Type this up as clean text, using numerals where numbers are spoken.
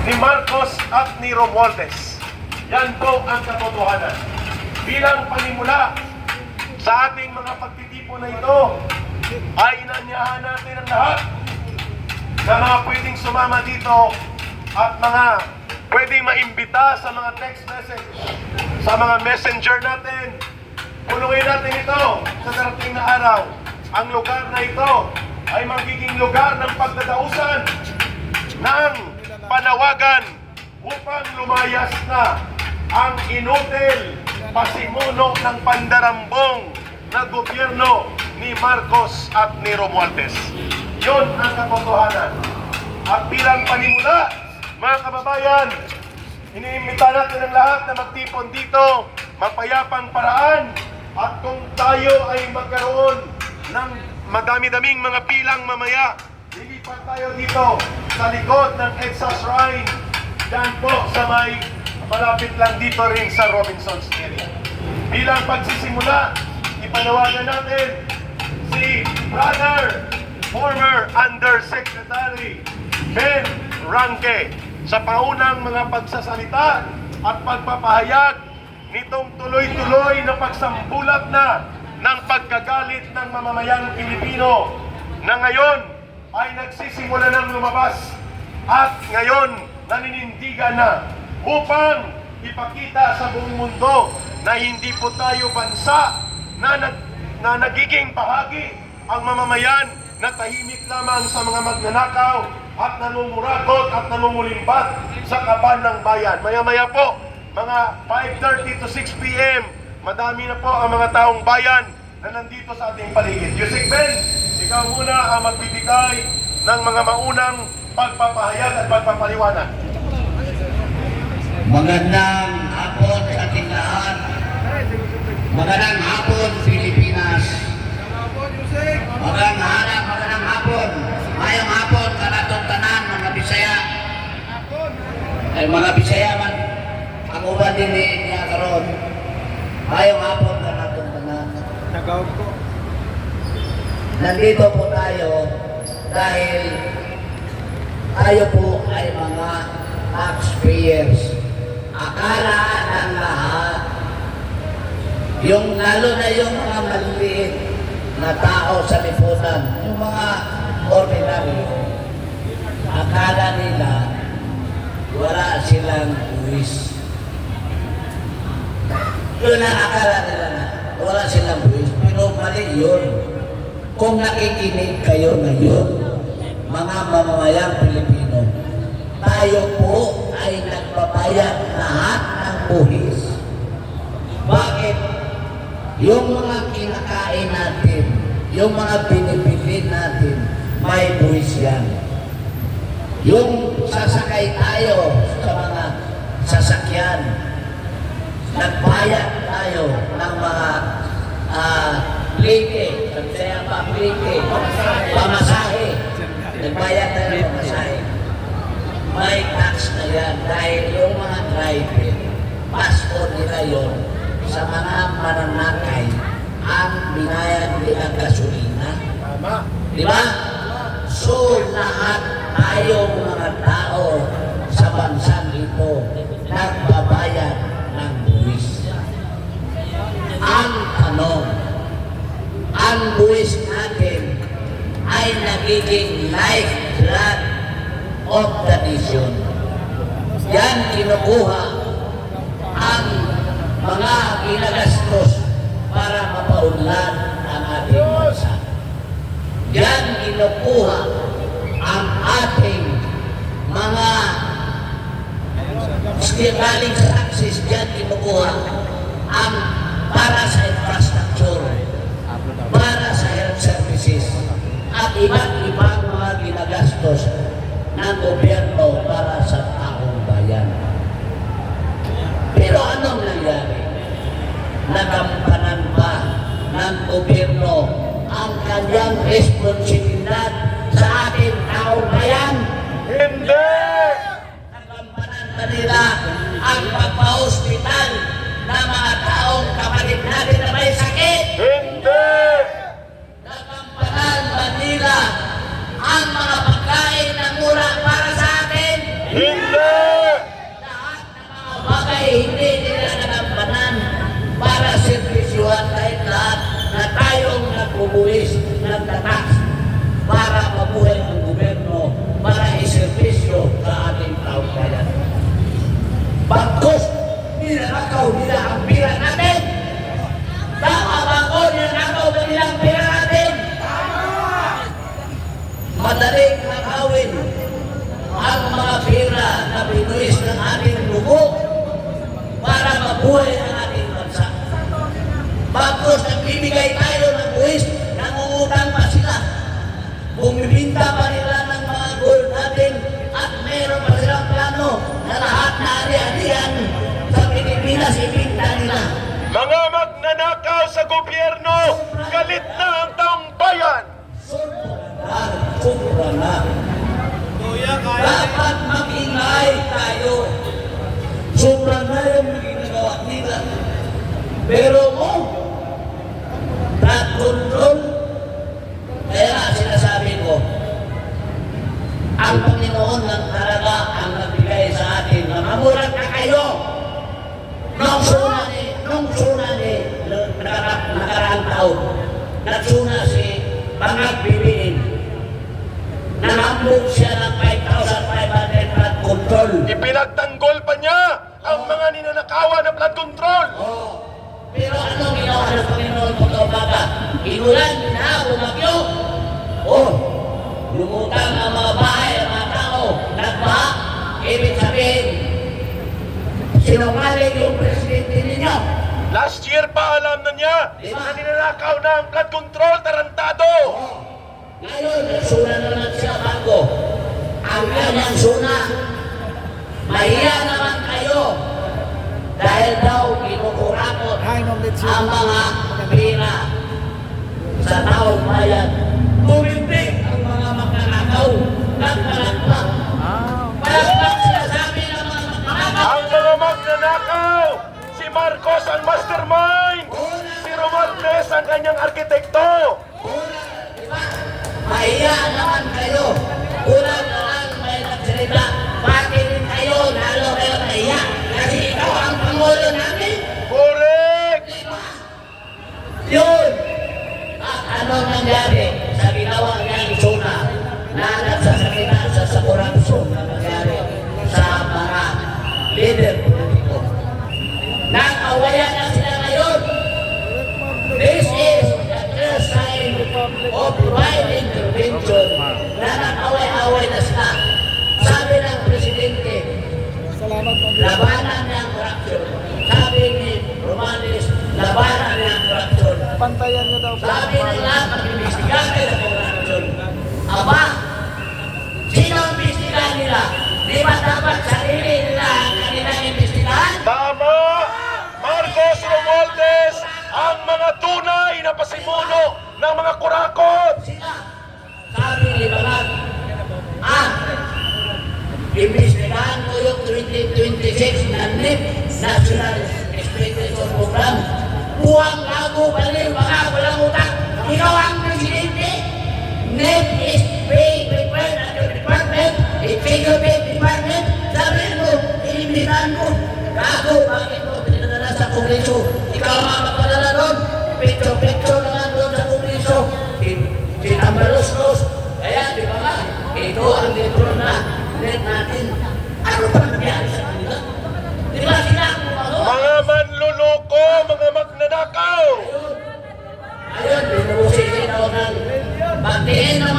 ni Marcos at ni Romualdez. Yan po ang katotohanan. Bilang panimula sa ating mga pagtitipon na ito, ay inanyahan natin ang lahat na mga pwedeng sumama dito at mga pwedeng maimbita sa mga text message, sa mga messenger natin. Pulungin natin ito sa darating na araw. Ang lugar na ito ay magiging lugar ng pagdadausan, ng panawagan upang lumayas na ang inutil pasimuno ng pandarambong na gobyerno ni Marcos at ni Romualdez. Yun ang katotohanan. At bilang panimula, mga kababayan, iniimbita natin ang lahat na magtipon dito, mapayapang paraan, at kung tayo ay magkaroon ng madami-daming mga pilang mamaya, lilipat tayo dito sa likod ng EDSA Shrine, dyan po sa may malapit lang dito rin sa Robinson's area. Bilang pagsisimula, ipanawagan natin si Brother, former Undersecretary Ben Ranque sa paunang mga pagsasalita at pagpapahayag nitong tuloy-tuloy na pagsambulat na ng pagkagalit ng mamamayang Pilipino na ngayon ay nagsisimula ng lumabas at ngayon naninindigan na upang ipakita sa buong mundo na hindi po tayo bansa na nagiging bahagi ang mamamayan na tahimik lamang sa mga magnanakaw at nanungurakot at nanungulimbat sa kaban ng bayan. Maya-maya po, mga 5:30 to 6 p.m., madami na po ang mga taong bayan na nandito sa ating paligid. Yusik Ben, ikaw muna ang magbibigay ng mga maunang pagpapahayag at pagpapaliwanag. Magandang hapon sa ating lahat. Magandang hapon, Pilipinas. Magandang hapon. Mayong hapon, kanatong tanan, mga Bisaya. Ay, mga Bisaya man, ang uban din niya karon. Mayong hapon, kanatong tanan. Nagawag ko. Nandito po tayo dahil tayo po ay mga taxpayers. Akala ng lahat, lalo na yung mga maliliit na tao sa lipunan, yung mga ordinary, akala nila wala silang buwis. Yun ang akala nila na wala silang buwis, pero mali yun. Kung nakikinig kayo ngayon, mga mamamayang Pilipino, tayo po ay nagbabayad lahat ng buwis. Bakit? Yung mga kinakain natin, yung mga binibili natin, may buwis yan. Yung sasakay tayo sa mga sasakyan, nagbayad tayo ng mga plite, sabi pa plite, pamasahe. Nagbayad tayo ng pamasahe. May tax na yan dahil yung mga driver, pasko nila yun sa mga mananakay ang binayad nila gasolina. Di ba? So lahat tayong mga tao sa bansang ito nagbabayad ng buwis. Ang tanong, ang buwis natin ay nagiging lifeblood of the nation. Yan kinukuha ang mga ginagastos para mapaunlad ang ating bansa. Yan kinukuha ang ating mga galing sa taxes. Yan kinukuha ang para sa infrastructure, para sa health services, at iba't ibang mga ginagastos ng gobyerno para sa taong bayan. Pero anong nangyari? Nagampanan ba ng gobyerno ang kanyang responsibilidad sa ating taong bayan? Hindi! Nagampanan ba nila ang pagpa-hospital ng mga taong kapatid natin na may sakit? Hindi! Nagampanan ba nila ang mga pagkain na mura para sa atin? Hindi! nagbubuwis ng tatak para mabuhay ang gobyerno, para iservisyo sa ating taong bayan. Bagkus, ninanakaw nila ang pera natin. Tama ba ko, ninanakaw ba nila ang pera natin? Madaling nakawin ang mga pera na binuwis ng ating dugo para mabuhay ang ating bansa. Bagkus, nagbibigay tayo ng buwis, nangungutang pa sila. Bumibinta pa nila ng mga gold natin at meron pa silang plano na lahat na ari-arian sa Pilipinas ibinta nila. Mga magnanakaw sa gobyerno, galit na ang taong bayan. Sobra na. Dapat mag-ingay tayo. Sobra na yung ginagawa nila. Pero mo, that control, kaya sinasabi ko, ang Panginoon lang talaga ang nagbigay sa atin na mamulat na kayo. Nung suna ni nakaraang taon, nagsuna si Pangag BBM. Nahambog siya ng 5,500 flood control. Ipinagtanggol pa niya ang mga ninanakawan na flood control. Pero ano ginawa ng Panginoon pagkaumaga? Inulan na bumagyo. Lumutang ang mga bahay, ang mga tao, nagbaha. Ibig sabihin, sinungaling yung presidente ninyo. Last year pa alam na niya na ninanakaw na ang flood control, tarantado. Ngayon, nagsuna naman siya bago. Ang kanyang suna, mahiya naman kayo. Dahil daw kinukurakot ang mga pera sa taong bayan. Tumimbig ang mga magnanakaw. Nagpalakpak. Palakpak sinasabi ng mga magnanakaw. Ang mga magnanakaw, si Marcos ang mastermind, si Romualdez ang kanyang arkitekto. Diba? Mahiya naman kayo. Kulang na lang may nagsalita. Bakit rin kayo? Lalo kayo nahiya. Kasi ikaw ang Pangulo namin. Correct! Yun! At ano nangyari sa ginawa niyang zona na nagsasakita sa korupsyon na nangyari sa mga leader politiko. Nag-awayan na sila ngayon. This is the first time of divine intervention na nag-away-away na sila. Sabi ng Presidente, labanan niya ang korupsyon. Sabi ni Romualdez, labanan niya ang korupsyon. Pantayan niyo daw. Sabi nila, mag-imbestigahan sa korupsyon. Aba, sino ang imbestigahan nila? Di ba dapat sarili nila ang kanilang imbestigahan? Tama! Marcos Romualdez ang mga tunay na pasimuno ng mga kurakot. Sila, sabi ni Balag, imbestigahan ko yung 2026 na NEP, National Expectation Program. Buwang lago, baliw, mga walang utang. Ikaw ang presidente. NEP is being prepared at your department. It's your department. Sabi mo, inimbestigahan ko. Gago, bakit mo pinadala sa Kongreso? Ikaw ang magpadala doon. Picture naman doon sa Kongreso. Sinambalos-los. Kaya, di ba nga, ito ang libro na net natin. Ano pa nangyari sa kanila? Di ba sila ang umago? Mga manluloko, mga magnanakaw. Ayun, binubusisi daw ng pagdiin ng